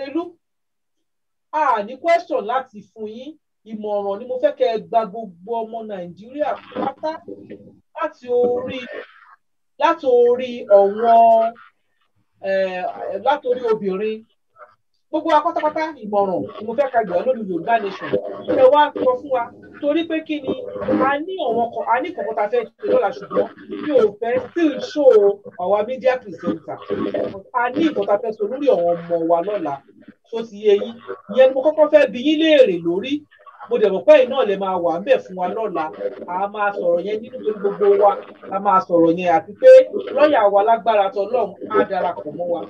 Erelu ní question láti fún yín, ìmọ̀ràn ni mo fẹ́ kẹ́ ẹ gba gbogbo ọmọ Nàìjíríà pátá láti orí ọ̀wọ́n láti orí obìnrin gbogbo wa pátápátá ìmọ̀ràn ni mo fẹ́ ká gbà lórí Yorùbá Nation ẹ wá sọ fún wa torí pé kí ni a ní kọ̀ọ̀kan tá a fẹ́ ṣe lọ́la ṣùgbọ́n mi ò fẹ́ still show our media presenter a ní nǹkan tá a fẹ́ sọ lórí àwọn ọmọ wa lọ́la tó ti yé yín ìyẹn ni mo kọ́kọ́ fẹ́ bi yín léèrè lórí mo dẹ̀ mọ̀ pé iná lè máa wà ńbẹ̀ fún wa lọ́la a máa sọ̀rọ̀ yẹn nínú gbogbo wa a máa sọ̀rọ̀ yẹn àti pé lọ́ọ̀yà wa lágbára tọlọ́run á darapọ̀ mọ́ wa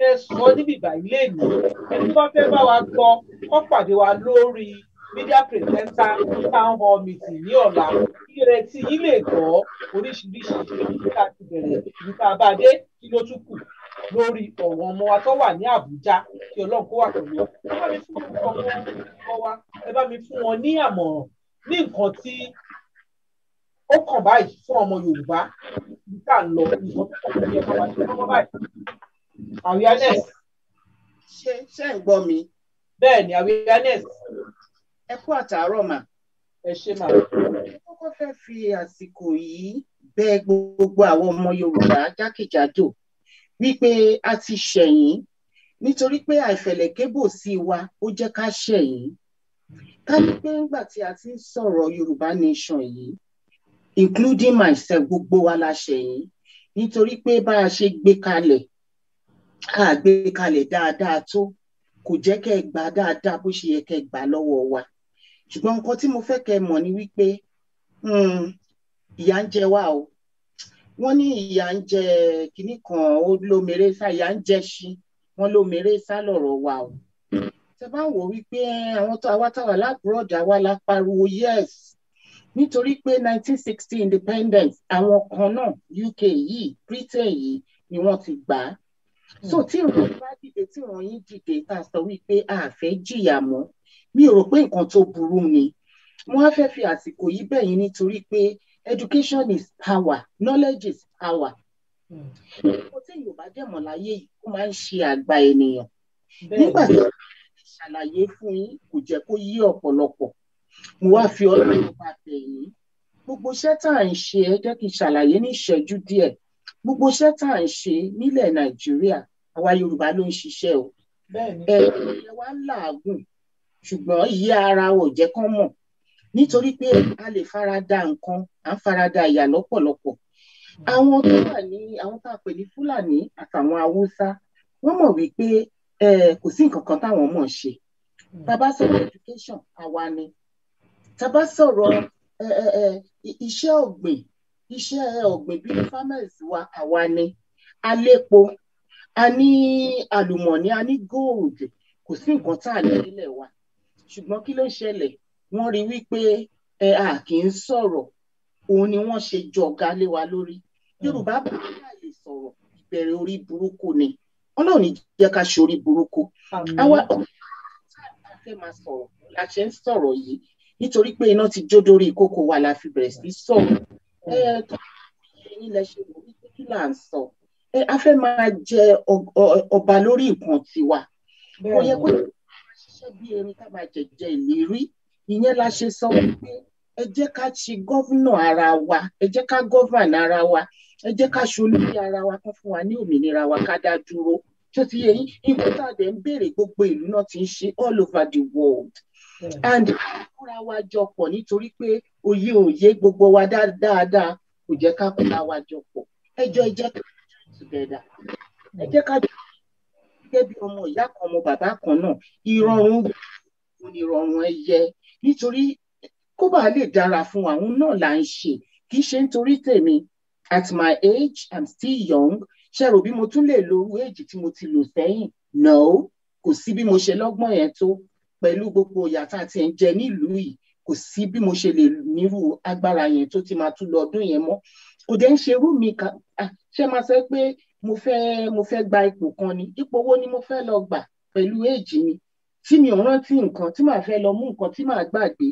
fẹ́ sọ níbi ìbàyí lẹ́nu ẹni tó bá fẹ́ bá wa gbọ́ kó pàdé wa lórí media presenter town hall meeting ní ọ̀la ìrètí yín lè gbọ́ oríṣiríṣi nígbà tí bẹ̀rẹ̀ nípa abáde kí ló tún kù lórí ọ̀wọ́n ọmọ wa tó wà ní Àbújá kí Ọlọ́run kó wà pẹ̀lú wa ẹ bá mi fún ọmọ wa ẹ bá mi fún wọn ní àmọ̀ràn ní nǹkan tí ó kàn báyìí fún ọmọ Yorùbá nígbà lọ nǹkan tó kàn bí ẹ̀ka wá sí ọmọ báyìí. Awareness. Ṣé ń gbọ́ mi? Bẹ́ẹ̀ ni awareness. Ẹ kú àtàárọ̀ mà. Ẹ ṣé mà. Mo kọ́kọ́ fẹ́ fi àsìkò yìí bẹ̀ gbogbo àwọn ọmọ Yorùbá jákèjádò wípé a ti ṣẹ̀yìn nítorí pé àìfẹ̀lẹ̀kébò sí wa ó jẹ́ ká ṣẹ̀yìn. Ká ní pé ńgbà tí a ti ń sọ̀rọ̀ Yorùbá Nation yìí including myself gbogbo wa la ṣẹ̀yìn nítorí pé bá a ṣe gbé kalẹ̀ a gbé kalẹ̀ dáadáa tó kò jẹ́ kẹ́ ẹ gbà dáadáa bó ṣe yẹ kẹ́ ẹ gbà lọ́wọ́ wa ṣùgbọ́n nǹkan tí mo fẹ́ kẹ́ ẹ mọ̀ ni wípé ìyà ń jẹ wá o wọ́n ní ìyà ń jẹ kinní kan ó lómere sá ìyà ń jẹ ṣí wọ́n lómere sá lọ̀rọ̀ wa o tẹ́ bá wò wípé àwọn tó àwa táwa lábúrọ̀dá wa la pariwo yes nítorí pé 1960 independence àwọn kan náà UK yìí Britain yìí ni wọ́n ti gbà á so tí ìròyìn bá dìde tí wọ́n yín dìde tá a sọ wípé a fẹ́ jìyà mọ́ mi ò rò pé nǹkan tó burú ni wọ́n á fẹ́ fi àsìkò yìí bẹ̀yìn nítorí pé education is power knowledge is power ó tí Yorùbá dẹ̀mọ̀ láyé yìí ó máa ń ṣe àgbà ènìyàn nígbà tí wọ́n ṣàlàyé fún yín kò jẹ́ kó yí ọ̀pọ̀lọpọ̀ mo wá fi ọ̀rọ̀ Yorùbá bẹ̀yìn gbogbo iṣẹ́ tá à ń ṣe ẹ jẹ́ kí n ṣàlàyé ní ìṣẹ́jú díẹ̀ gbogbo iṣẹ́ tá à ń ṣe nílẹ̀ Nàìjíríà àwa Yorùbá ló ń ṣiṣẹ́ o ẹ wá ń làágùn ṣùgbọ́n ìyà ara ò jẹ́ kán mọ̀ nítorí pé a lè farada nǹkan à ń farada ìyà lọ́pọ̀lọpọ̀ àwọn tó wà ní àwọn tá a pè ní Fúlàní àtàwọn Haúsá wọ́n mọ̀ wípé kò sí nǹkan kan táwọn mọ̀ ṣe tá a bá sọ̀rọ̀ education àwa ni tá a bá sọ̀rọ̀ iṣẹ́ ọ̀gbìn bíi farmers wa àwa ni alépo a ní àlùmọ̀ọ́nì a ní gold kò sí nǹkan tá a ní nílẹ̀ wa ṣùgbọ́n kí ló ṣẹlẹ̀ wọ́n rí wípé a kì í sọ̀rọ̀ òun ni wọ́n ṣe jọ̀gá lé wa lórí Yorùbá bá lè sọ̀rọ̀ ìbẹ̀rẹ̀ orí burúkú ni Ọlọ́run ní jẹ́ ká ṣe orí burúkú àwa a fẹ́ máa sọ̀rọ̀ la ṣe ń sọ̀rọ̀ yìí nítorí pé iná ti jó dórí ìkókó wa la fi bẹ̀rẹ̀ sí sọ̀rọ̀ tó ilẹ̀ ṣe wò wípé kí là ń sọ a fẹ́ máa jẹ ọba lórí nǹkan tiwa kò yẹ kó ṣiṣẹ́ bí erin ká máa jẹjẹ ìlérí ìyẹn la ṣe sọ wípé ẹ jẹ́ ká ṣe gọ́vnà ara wa ẹ jẹ́ ká gọ́vàn ara wa ẹ jẹ́ ká ṣolórí ara wa kán fún wa ní òmìnira wa ká dá dúró tó ti yẹ yín nǹkan tá a dẹ̀ ń béèrè gbogbo ìlú náà ti ń ṣe all over the world and kóra wa jọ pọ̀ nítorí pé òye gbogbo wa dáadáa kò jẹ́ ká kóra wa jọ pọ̀ ẹ jẹ́ ká together ẹ jẹ́ ká gẹ́gẹ́ bí ọmọ ìyá kan ọmọ bàbá kan náà ìrọ̀rùn ẹyẹ nítorí kó bàa lè dára fún àwọn náà là ń ṣe kì í ṣe nítorí tèmi at my age I'm still young ṣe rò bí mo tún lè lo irú èjì tí mo ti lò sẹ́yìn no kò sí bí mo ṣe lọ́gbọ́n yẹn tó pẹ̀lú gbogbo ìyà tá a ti ń jẹ nílùú yìí kò sí bí mo ṣe lè nírú agbára yẹn tó ti máa tún lọ ọdún yẹn mọ́ kò dẹ̀ ń ṣe irú mi ṣe máa sọ pé mo fẹ́ gba ipò kan ni ipò wo ni mo fẹ́ lọ gbà pẹ̀lú èjì mi tí mi ò rántí nǹkan tí màá fẹ́ lọ mú nǹkan tí màá gbàgbé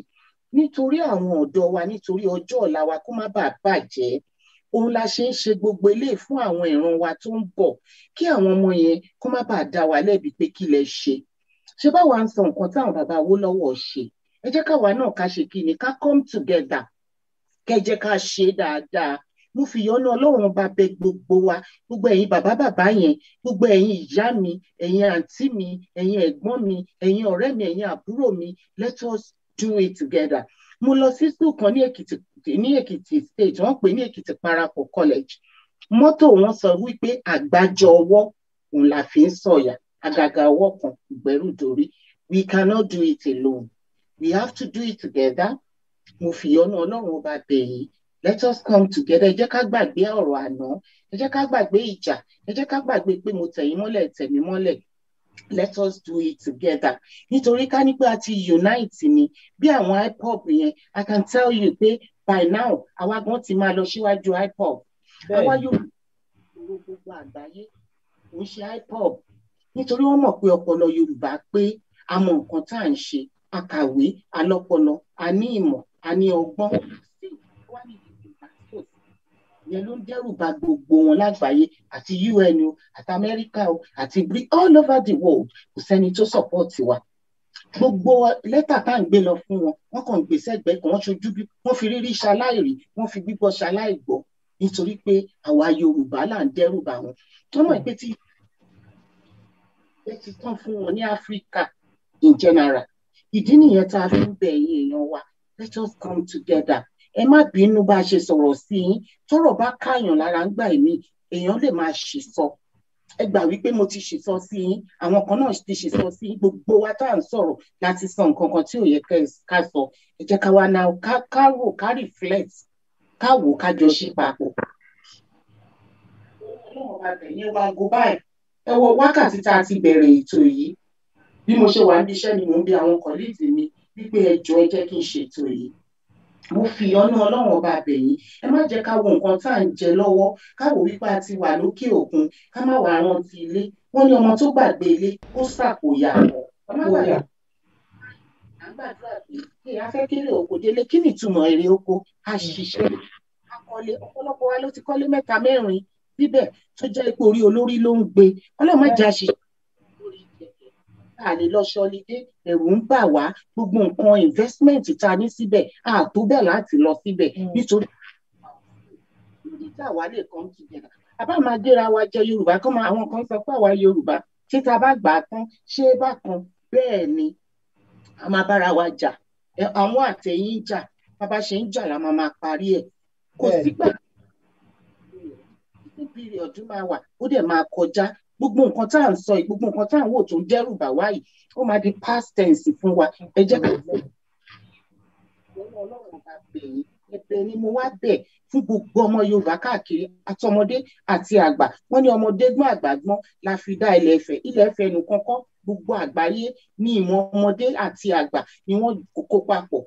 nítorí àwọn ọ̀dọ́ wa nítorí ọjọ́ ọ̀la wa kó má bàa bàjẹ́ òun la ṣe ń ṣe gbogbo eléyìí fún àwọn ìran wa tó ń bọ̀ kí àwọn ọmọ yẹn kó má bàa dá wa lẹ́bi pé kí lẹ ṣe báwa ń sọ nǹkan táwọn bàbá Awólọ́wọ̀ ṣe ẹ jẹ́ káwa náà ká ṣe kí ni ká come together kẹ́ jẹ́ ká ṣe dáadáa mo fi ìyọ́nú Ọlọ́run ọba bẹ̀ gbogbo wa gbogbo ẹ̀yin bàbá yẹn gbogbo ẹ̀yin ìyá mi ẹ̀yin àǹtí mi ẹ̀yin ẹ̀gbọ́n mi ẹ̀yin ọ̀rẹ́ mi ẹ̀yin àbúrò mi let us do it together mo lọ sí school kan ní Èkìtì state wọ́n pè ní Èkìtì Parapọ̀ College mọ́tò wọn sọ wípé àgbájọ ọwọ́ òun la fi ń sọ̀yà àgàgà ọwọ́ kan ìgbẹ́rù dórí we cannot do it alone we have to do it together mo fi ìyọ́nú Ọlọ́run ọba bẹ̀ yín let us come together ẹ jẹ́ ká gbàgbé ọ̀rọ̀ àná ẹ jẹ́ ká gbàgbé ìjà ẹ jẹ́ ká gbàgbé pé mo tẹ̀yìn mọ́lẹ̀ tẹ̀mí mọ́lẹ̀ let us do it together nítorí ká ní pé a ti unite ni bí àwọn IPOB yẹn I can tell you pé by now àwa gan ti máa lọ síwájú IPOB àwa yóò gbogbo àgbáyé kò ń ṣe IPOB nítorí wọ́n mọ̀ pé ọpọlọ Yorùbá pé a mọ nǹkan tá à ń ṣe a kàwé a lọ́pọlọ a ní ìmọ̀ a ní ọgbọ́n yẹn ló ń dẹ́rù bà gbogbo wọn lágbàáyé àti UN o àti Amẹ́ríkà o àti all over the world kò sẹ́ni tó support wa gbogbo lẹ́tà tá à ń gbé lọ fún wọn wọ́n kàn gbé sẹ́gbẹ̀ẹ́ kan wọ́n ṣojú bí wọ́n fi rírí ṣaláìrí wọ́n fi gbígbọ́ ṣaláìgbọ́ nítorí pé àwa Yorùbá là ń dẹ́rù bà wọn wọ́n mọ̀ pé tí ẹ ti tán fún wọn ní Áfíríkà in general ìdí nìyẹn tá a fi ń bẹ̀ ẹ̀yin èèyàn wa let us come together ẹ má bínú bá a ṣe sọ̀rọ̀ sí yín tọ́rọ̀ bá káyàn lára ń gbà mí èèyàn lè máa ṣìsọ ẹ gbà wípé mo ti ṣìsọ sí yín àwọn kan náà ti ṣìsọ sí yín gbogbo wa tá à ń sọ̀rọ̀ láti sọ nǹkan kan tí ò yẹ ká sọ ẹ jẹ́ ká wá náà ká rò ká reflect ká wò ká jọ ṣe papọ̀. ọlọ́run bá bẹ̀yẹn wá go báyìí ẹ wo wákàtí tá a ti bẹ̀rẹ̀ ètò yìí bí mo ṣe wà níbi iṣẹ́ ni mò ń bi àwọn kọ̀líìtì mi wípé ẹ jọ̀ọ́ ẹ jẹ́ kí n ṣètò yìí mo fi ìyọ́nú Ọlọ́run ọba bẹ̀ yín ẹ má jẹ́ ká wo nǹkan tá à ń jẹ lọ́wọ́ ká wò wípé a ti wà lókè òkun ká má wàá rántí ilé wọ́n ní ọmọ tó gbàgbé ilé ó sàpòyà ọmọ gbàgbé à ń gbàdúrà pé a fẹ́ kéré oko délé kí ni ìtumọ̀ èrè oko a ṣiṣẹ́ akọ́lé ọ̀pọ̀lọpọ̀ wa ló ti kọ́lé 3 4 síbẹ̀ tó jẹ́ pé orí olórí ló ń gbé Ọlọ́run má jẹ́ àṣìṣe a lè lọ ṣọlidé ẹ̀rù ń bà wá gbogbo nǹkan investment ta ní síbẹ̀ a tó bẹ̀ láti lọ síbẹ̀ nítorí nígbà wà lè come together àbá máa gbéra wa jẹ Yorùbá kọ́ máa àwọn kan sọ pé àwa Yorùbá tí ta bá gbà á tán ṣé bákan bẹ́ẹ̀ ni a máa bára wa jà àwọn àtẹ̀yìn jà bàbá ṣe ń jà la máa parí ẹ̀ kò sígbà tí period máa wà ó dẹ̀ máa kọjá gbogbo nǹkan tá à ń sọ yìí gbogbo nǹkan tá à ń wò tó ń dẹ́rù bà wá yìí ó máa di past tense fún wa ẹ jẹ́ ká fẹ́ Ọlọ́run bá bẹ̀ yín ẹ̀bẹ̀ ni mo wá bẹ̀ fún gbogbo ọmọ Yorùbá káàkiri àtọmọdé àti àgbà wọ́n ní ọmọdé gbọ́n àgbà gbọ́n la fi dá Ilẹ̀ Ifẹ̀ nìkan kọ́ gbogbo àgbáyé ní ìmọ̀ ọmọdé àti àgbà ni wọ́n kó papọ̀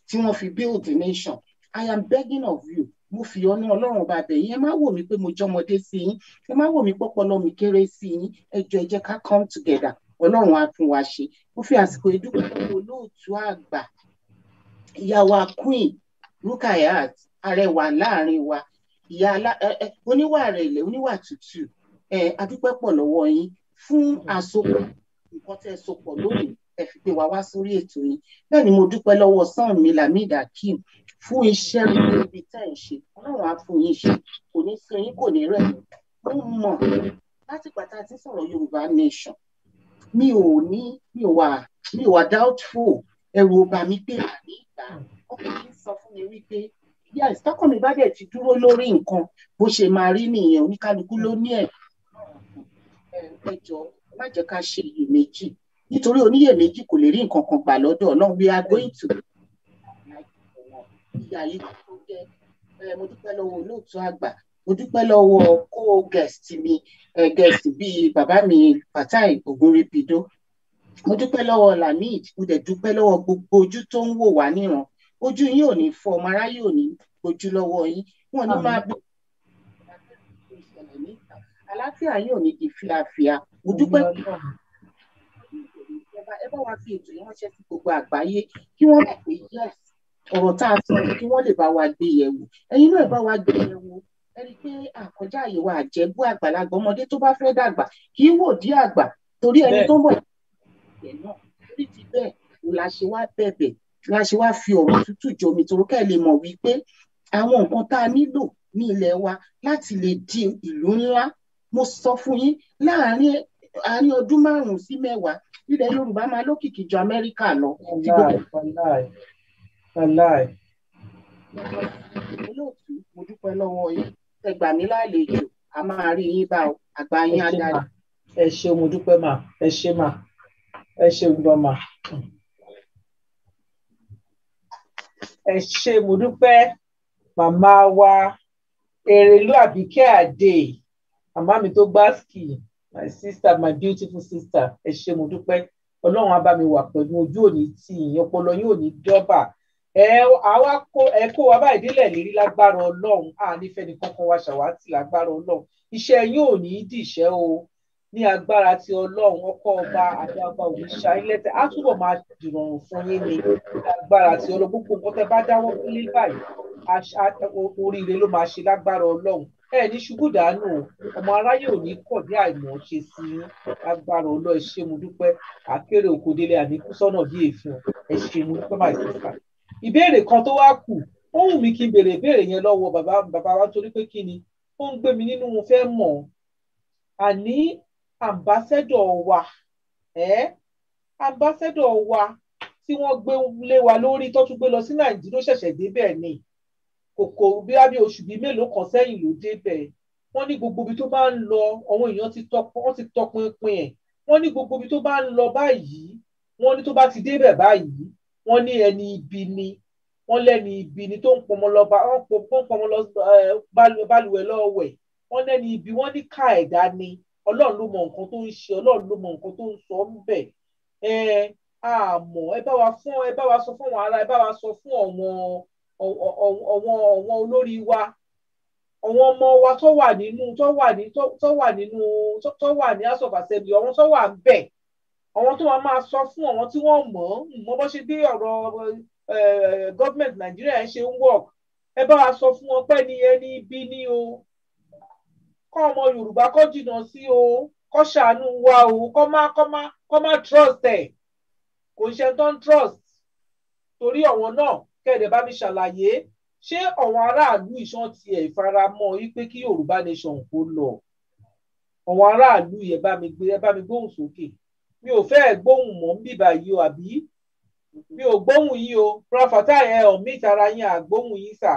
tí wọ́n fi build the nation I am begging of you mo fi ọ̀nà Ọlọ́run bá bẹ̀ yín ẹ má wò mí pé mo jọmọdé sí yín ẹ má wò mí pọ́pọ́lọ́ mi kéré sí yín ẹ jẹ́ ká come together Ọlọ́run á fún wa ṣe mo fi àsìkò ìdúpẹ́ olóòtú àgbà ìyá wa Queen Rukayat arẹwà láàrin wa ìyá oníwà rẹ̀lẹ̀ oníwà tútù adúpẹ́ pọ̀ lọ́wọ́ yín fún àsopọ̀ nǹkan tẹ́ sopọ̀ lónìí ẹ fi pé wá sórí ètò yìí bẹ́ẹ̀ ni mo dúpẹ́ lọ́wọ́ sàn mi Lamid Akeem fún iṣẹ́ ibi tẹ́ ń ṣe Ọlọ́run á fún yín ṣe kò ní sún yín kò ní rẹ̀ mo mọ̀ láti pàtàkì àti sọ̀rọ̀ Yorùbá nation mi ò wà doubtful ẹ̀rù ọba mi pé àní ìgbà ọkùnrin sọ fún mi wípé yes tọkàn mi bá dẹ̀ ti dúró lórí nǹkan bó ṣe máa rí nìyẹn oníkálukú ló ní ẹjọ́ má jẹ́ ká ṣe iyèméjì nítorí oníyèméjì kò lè rí nǹkan kan gbà lọ́dọ̀ Ọlọ́run we are going to ìyá yìí tó jẹ́ mo dúpẹ́ lọ́wọ́ olóòtú àgbà mo dúpẹ́ lọ́wọ́ co-guest mi guest bíi bàbá mi Fatai Ogunripido mo dúpẹ́ lọ́wọ́ Lamid mo dẹ̀ dúpẹ́ lọ́wọ́ gbogbo ojú tó ń wò wá níran ojú yín ò ní fọ́ ọmọ aráyé ò ní gbójú lọ́wọ́ yín wọn ní máa bí àlàáfíà yín ò ní di fíafíà mo dúpẹ́ ẹ bá wa fi ètò yìí ránṣẹ́ sí gbogbo àgbáyé kí wọ́n mọ̀ pé yes ọ̀rọ̀ tá a sọ kí wọ́n lè bá wa gbé yẹ̀wò ẹ̀yin náà bá wa gbé yẹ̀wò ẹni pé àkọjá àyè wa àjẹgbó àgbàlagbà ọmọdé tó bá fẹ́ dàgbà kì í wò dí àgbà torí ẹni tó ń bọ̀ ẹ̀ náà torí ti bẹ́ẹ̀ la ṣe wá bẹ̀bẹ̀ la ṣe wá fi ọ̀rọ̀ tútù jomi torí ká lè mọ̀ wípé àwọn nǹkan tá a nílò ní ilẹ̀ wa láti lè di ìlú ńlá mo sọ fún yín àárín ọdún 5 sí 10 ilẹ̀ Yorùbá máa lókìkí ju Amẹ́ríkà lọ. Olóòtú mo dúpẹ́ lọ́wọ́ yín ẹ gbà mí lálejò a máa rí yín bá o àgbà yín á dára. ẹ ṣé mo dúpẹ́ mà ẹ ṣé mà ẹ ṣé gbọ́ mà ẹ ṣé mo dúpẹ́ màmá wa Èrèlú Àbíkẹ́ Àdè màmá mi tó gbá ski my sister my beautiful sister ẹ ṣé mo dúpẹ́ Ọlọ́run á bá mi wà pẹ̀lú ojú òní tí ọpọlọ yóò ní dọ́bà ẹ kó wa báyìí délẹ̀ lérí lágbára Ọlọ́run nífẹ̀ẹ́ ní kankan wa ṣàwátì lágbára Ọlọ́run iṣẹ́ yóò ní dìṣẹ́ o ní agbára ti Ọlọ́run ọkọ ọba àti ọba òrìṣà ilẹ̀tẹ̀ á túbọ̀ máa dìrọ̀rùn fún yín ní agbára ti Ọlọ́run gbogbo nǹkan tẹ́ bá dáwọ́ lé báyìí oríire ló máa ṣe lágbára Ọlọ́run ẹ ní ṣubú dànù ọmọ aráyé ò ní kọ̀ ní àìmọ̀ ṣe sí agbára Ọlọ́run ẹ ṣé mo dúpẹ́ àkérè òkòdélé àníkú sọ́nà bí èéfín ẹ ṣé mo dúpẹ́ my sister. Ìbéèrè kan tó wá kù ó wù mí kí n béèrè ìbéèrè yẹn lọ́wọ́ bàbá wa torí pé kí ni ó ń gbé mi nínú mo fẹ́ mọ̀ àní ambassador wa tí wọ́n gbé lé wa lórí tó tún gbé lọ sí Nàìjíríà ó ṣẹ̀ṣẹ̀ débẹ̀ ni kòkò bí oṣù bíi mélòó kan sẹ́yìn ló débẹ̀ wọ́n ní gbogbo ibi tó bá ń lọ àwọn èèyàn ti tọpinpin ẹ̀ wọ́n ní gbogbo ibi tó bá ń lọ báyìí wọ́n ní tó bá ti débẹ̀ báyìí wọ́n ní ẹni ibi ni wọ́n lẹ́ni ibi ni tó ń pọmọ lọ balùwẹ̀ lọ́wẹ̀ wọ́n lẹ́ni ibi wọ́n ní ká ẹ̀dá ni Ọlọ́run ló mọ nǹkan tó ń ṣe Ọlọ́run ló mọ nǹkan tó ń sọ ń bẹ̀ àmọ́ ẹ bá wa sọ fún wọn ará ẹ bá wa sọ fún àwọn olórí wa àwọn ọmọ wa tó wà ní House of Assembly àwọn tó wà ń bẹ̀ àwọn tó máa sọ fún àwọn tí wọ́n mọ̀ bó ṣe bí ọ̀rọ̀ gọ́ọ̀mẹ̀ntì Nàìjíríà ṣe ń work ẹ bá wa sọ fún wọn pé ní ẹni ibi ní o kọ́ ọmọ Yorùbá kọ́ jìnnà sí o kọ́ ṣàánú wa o kọ́ má trust ẹ̀ kò ṣe tó ń trust torí àwọn náà kẹ́ẹ̀dẹ̀ bá mi ṣàlàyé ṣé àwọn aráàlú ìṣàn tiẹ̀ ìfaramọ́ wípé kí Yorùbá nation kó lọ àwọn aráàlú yẹn bá mi gbóhùn sókè mi ò fẹ́ gbóhùn mọ́ bíbá yìí o àbí mi ò gbóhùn yìí o Prafata ẹ ọ̀ mí tara yín àgbóhùn yín sà.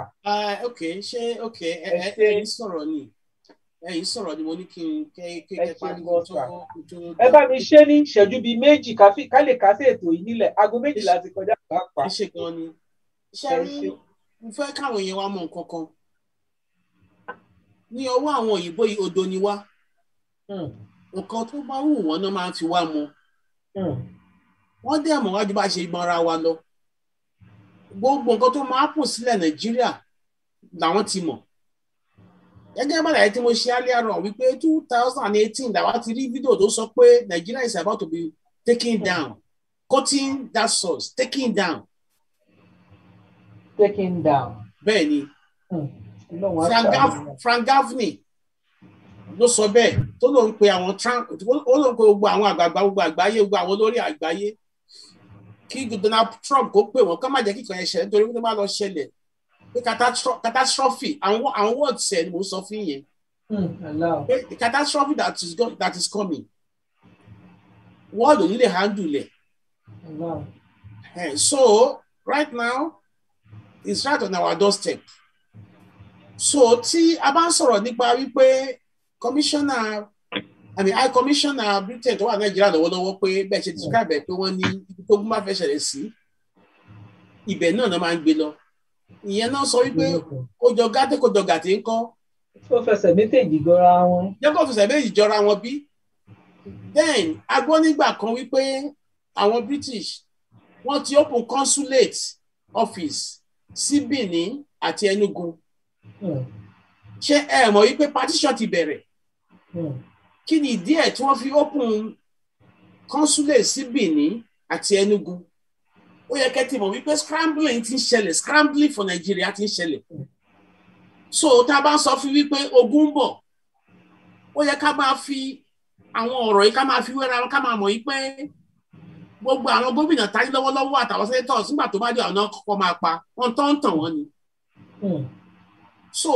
ẹ̀yin sọ̀rọ̀ ni mo ní kí n kẹ́ parí tó. ẹ bá mi ṣe ní ìṣẹ́jú bíi 2 ká lè kásẹ̀ ètò yìí nílẹ̀ aago 12 láti kọjá pàápàá. ẹ ṣe gan ni ṣe rí mo fẹ́ káwọn èèyàn wa mọ̀ nǹkan kan ní ọwọ́ àwọn òyìnbó yìí odò ni wá nǹkan tó bá wù wọ́n náà máa ń fi wá mọ wọ́n dẹ̀ mọ̀ wájú bá ṣe mọ́ra wa lọ gbogbo nǹkan tó máa pọ̀ sílẹ̀ Nàìjíríà làwọn ti mọ̀ gẹ́gẹ́ bá láyé tí mo ṣe alẹ́ àrọ̀ wípé 2018 làwa ti rí fídíò tó sọ pé Nigeria is about to be taken down cutting that source taking down. bẹ́ẹ̀ ni Frank Gaffney ló sọ bẹ́ẹ̀ tó ló ń pe àwọn ó ló ń pe gbogbo àwọn àgbààgbà gbogbo àgbáyé gbogbo àwọn olórí àgbáyé kí Donald Trump kó pè wọ́n ká má jẹ́ kí ìkànnì ṣẹlẹ̀ nítorí wọ́n bá lọ ṣẹlẹ̀ pé catastrophe àwọn words ẹ̀ ni mo sọ fún yẹn the catastrophe that is coming world ò ní lè handle ẹ̀ so right now it's right on our doorstep so tí a bá ń sọ̀rọ̀ nípa wípé high commissioner Britain tó wà Nàìjíríà lọ́wọ́lọ́wọ́ pé bẹ́ẹ̀ ṣe describe ẹ̀ pé wọ́n ní ibi tó gún bá fẹ́ ṣẹlẹ̀ sí ibẹ̀ náà máa ń gbé lọ ìyẹn náà sọ wípé ó jọ gàtẹ́ kó jọ gàtẹ́ ń kọ́. ó fẹsẹ̀ méjèèjì jọra wọn. jẹ́ kó fẹsẹ̀ méjèèjì jọra wọn bí. then a gbọ́ nígbà kan wípé àwọn British wọ́n ti open consulate office sí Benin àti Enugu. ṣé ẹ mọ̀ wípé partition ti bẹ̀rẹ̀? kí ni ìdí ẹ̀ tí wọ́n fi open consulate sí Benin àti Enugu? ó yẹ kẹ́ ti mọ̀ wípé scrambling ti ń ṣẹlẹ̀ scrambling for Nigeria ti ń ṣẹlẹ̀ so tá a bá sọ fún wípé ogun ń bọ̀ ó yẹ ká máa fi àwọn ọ̀rọ̀ yìí ká máa fi wéra ká máa mọ̀ yìí pé gbogbo àwọn gómìnà táyé lọ́wọ́lọ́wọ́ àtàwọn senators nígbà tó bá dé àwọn kọ́kọ́ máa pa wọ́n tó ń tàn wọ́n ni. So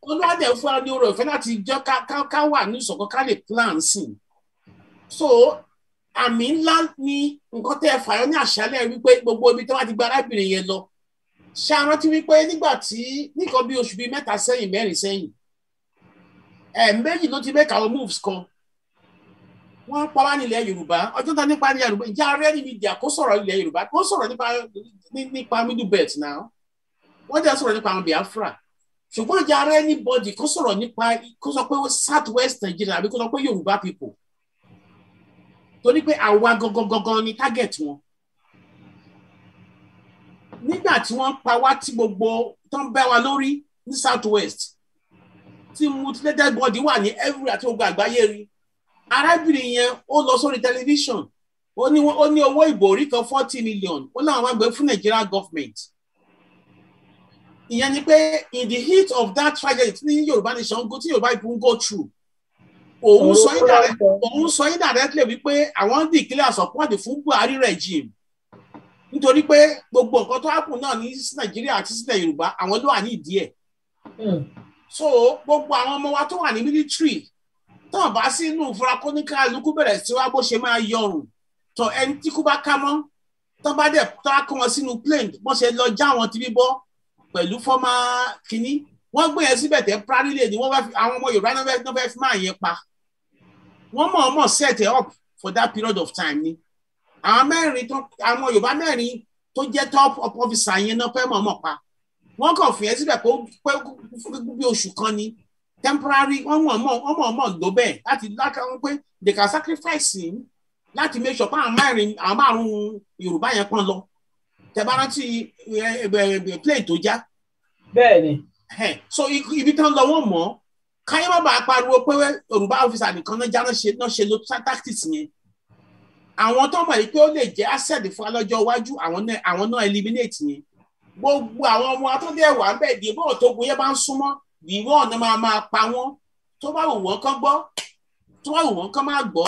olùwádẹ fún wa ní oore ọ̀fẹ́ láti jẹ́ ká wà ní ìṣọ̀kan ká lè plan sí i. So àmì ńlá ni nǹkan tẹ́ ẹ fàyọ ní àṣálẹ́ wípé gbogbo ibi tí wọ́n ti gba arábìnrin yẹn lọ. Ṣé a rántí wípé nígbà tí nìkan bí oṣù bíi 3 sẹ́yìn 4 sẹ́yìn méjì ló ti make àwọn moves kan. Wọ́n pa wá nílẹ̀ Yorùbá ọjọ́ tá nípa nílẹ̀ Yorùbá ìjà rẹ̀ ní mídíà kó sọ̀rọ̀ ilẹ̀ Yorùbá kó sọ̀rọ̀ nípa middle belt now wọ́n jẹ́ sọ̀rọ̀ nípa àwọn Biafra ṣùgbọ́n ìjà rẹ̀ ní bọ́dì kó sọ̀rọ̀ nípa kó sọ pé south west Nigeria àbí kó sọ pé Yorùbá people torí pé àwa gangan ni target wọn nígbà tí wọ́n pa wá tí gbogbo tó ń bẹ́ wa lórí ní south west tí mutilated body wà ní every àti gbogbo àgbáyé rí arábìnrin yẹn ó lọ sórí tẹlifíṣàn ó ní owó ìbòrí kan 40 million ó láwọn máa gbé fún Nigeria government ìyẹn ni pé in the heat of that tragedy tí Yorùbá nation tí Yorùbá people go through òun sọ indirectly wípé àwọn declare support fún Buhari regime nítorí pé gbogbo nǹkan tó happen náà ní Nàìjíríà àti sílẹ̀ Yorùbá àwọn ló wà ní ìdí ẹ̀ so gbogbo àwọn ọmọ wa tó wà ní military tán bá sínú ìfura kóníkà lukú bẹ̀rẹ̀ sí wá bó ṣe máa yọrùn tó ẹni tí kú bá ká mọ́ tán bá dẹ̀ tó á kó wọn sínú plane bó ṣe lọ já wọn ti bíbọ́ pẹ̀lú fọ́mà kínní wọ́n gbé yẹn síbẹ̀ tẹ́ prarile ni wọ́n fẹ́ àwọn ọmọ Yorùbá náà fẹ́ fi máa yẹn pa wọ́n mọ̀ set up for that period of time ni àwọn Yorùbá mẹ́rin tó jẹ́ top officer yẹn náà fẹ́ mọ̀ pa wọ́n kàn fi yẹn síbẹ̀ pé bí oṣù kan ni temporary wọ́n mọ̀ ló bẹ́ẹ̀ láti lákàwọn pé they can sacrifice him láti make sure pé àwọn márùn Yorùbá yẹn pọ́n lọ tẹ́bá rántí plane tó já. Bẹ́ẹ̀ni. So ibi tán lọ wọ́n mọ̀ káyọ̀ má bàa pariwo pé Yorùbá officer nìkan náà ṣe lo tactics yẹn àwọn tó mọ̀ yìí pé ó lè jẹ́ asset fún alọ́jọ́ iwájú àwọn náà eliminate yẹn gbogbo àwọn ọmọ atọ́dẹ̀ wà ń bẹ̀ dé bọ́ọ̀ tó gun yẹn bá ń súnmọ́ ìwọ ọ̀nà máa pa wọ́n tó bá wù wọ́n kán gbọ́ tó bá wù wọ́n kán máa gbọ́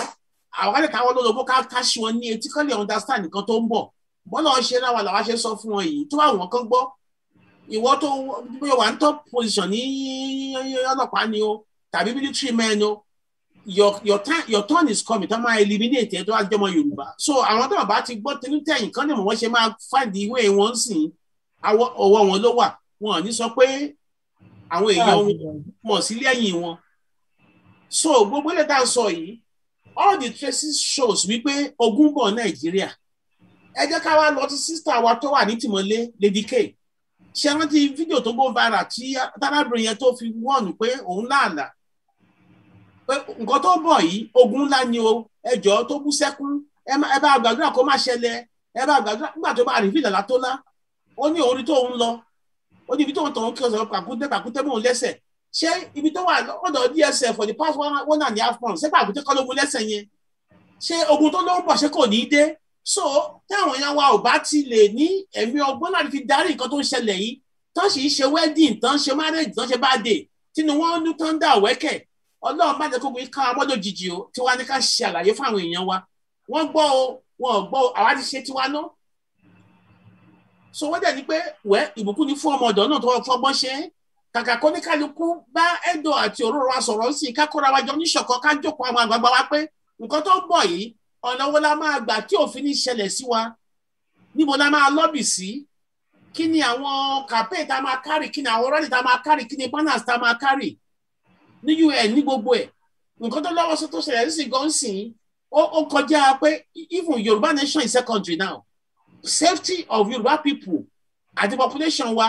àwọn kálẹ̀ káwọn lólobó ká ṣí wọn ní etí kán lè understand nǹkan tó ń bọ̀ bọ́lá wọn ṣe láwa làwa ṣe sọ fún wọn yìí tó bá wù wọ́n kán gbọ́ ìwọ tó wà ní top position ní ọlọ́pàá ni o tàbí military men o your turn is coming tó máa eliminate ẹ̀ tó wá jọmọ Yorùbá so àwọn tó bá ti gbọ́ tẹ̀yìn kan lè mọ̀ wọ́n ṣe máa find the way wọ́n sìn ọwọ́ wọn ló wà wọn ò ní sọ pé àwọn èèyàn wọn sí lẹ́yìn wọn so gbogbo ilé tá a sọ yìí all the traces shows wípé ogun bọ̀ Nàìjíríà ẹ jẹ́ ká wá lọ sí sister wa tó wà ní tìmọ́lé Lady K ṣe rántí fídíò tó go viral tí tábàbìnrin yẹn tó fi wọ́ọ̀nù pé òun láàlà pé nǹkan tó bọ̀ yìí ogun ńlá ni o ẹjọ́ tó bú sẹ́kún ẹ bá gbàdúrà kó má ṣẹlẹ̀ ẹ bá gbàdúrà nígbà tó bá rí fìlà tó lá ó ní orí tó ń lọ ó ní ibi tó ń tàn kí ọ̀sán pàkúté mọ́ lẹ́sẹ̀ ṣé ibi tó wà lọ́dọ̀ DSF for the past 1.5 months ṣé pàkúté kọ́ ló mú lẹ́sẹ̀ yẹn ṣé ogun tó ló ń bọ̀ ṣé kò ní í dé so táwọn èèyàn wa ò bá ti lè ní ẹ̀mí ọgbọ́n láti fi darí nǹkan tó ń ṣẹlẹ̀ yìí tán sì ń ṣe wedding tán ṣe marriage tán ṣe birthday tínú wọn ní tán dà wẹ́kẹ̀ Ọlọ́run má jẹ́ kó gbé ká ọmọdé òjijì o tí wàá ní ká ṣe àlàyé fún àwọn èèyàn wa wọ́n gbọ́ o wọn ò gbọ́ àwa ti ṣe tiwa náà so wọ́n dẹ̀ ní pé ìbùkún ni fún ọmọ ọ̀dọ́ náà tó fọgbọ́n ṣe kàkà kó ní kálukú bá ẹ̀dọ̀ àti òróró wa sọ̀rọ̀ sí ká kóra wa jọ níṣọ̀kan ká jókòó àwọn àgbààgbà wa pé nǹkan tó ń bọ̀ yìí ọ̀nà wo la máa gbà tí òfin ní ṣẹlẹ̀ sí wa níbo la máa lọ́bì sí kí ni àwọn campaign tá a máa kárì kí ni àwọn rally tá a máa kárì kí ni banners tá a máa kárì ní UN ní gbogbo ẹ̀ nǹkan tó lọ́wọ́ tó ṣẹlẹ̀ sí gan sìn ó kọjá pé even Yorùbá nation is secondary now safety of Yoruba people and the population wa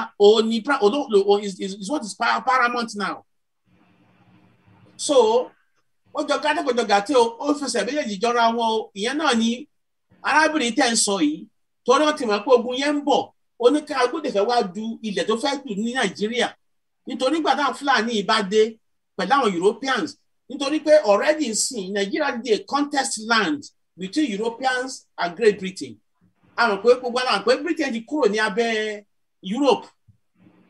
is what is paramount now. So ó jọ gàtí ó fẹsẹ̀ méjèèjì jọra wọn o ìyẹn náà ni arábìnrin tẹ́ ń sọ yìí torí wọ́n ti mọ̀ pé ogun yẹn ń bọ̀ ó ní ká agbódefẹ́ wá du ilẹ̀ tó fẹ́ dù ní Nàìjíríà nítorí nígbà táwọn Fúlàní bá dé pẹ̀lú àwọn Europeans nítorí pé already sin Nigeria dey a contest land between Europeans and Great Britain àwọn pé gbogbo àwọn pé Britain ti kúrò ní abẹ́ Europe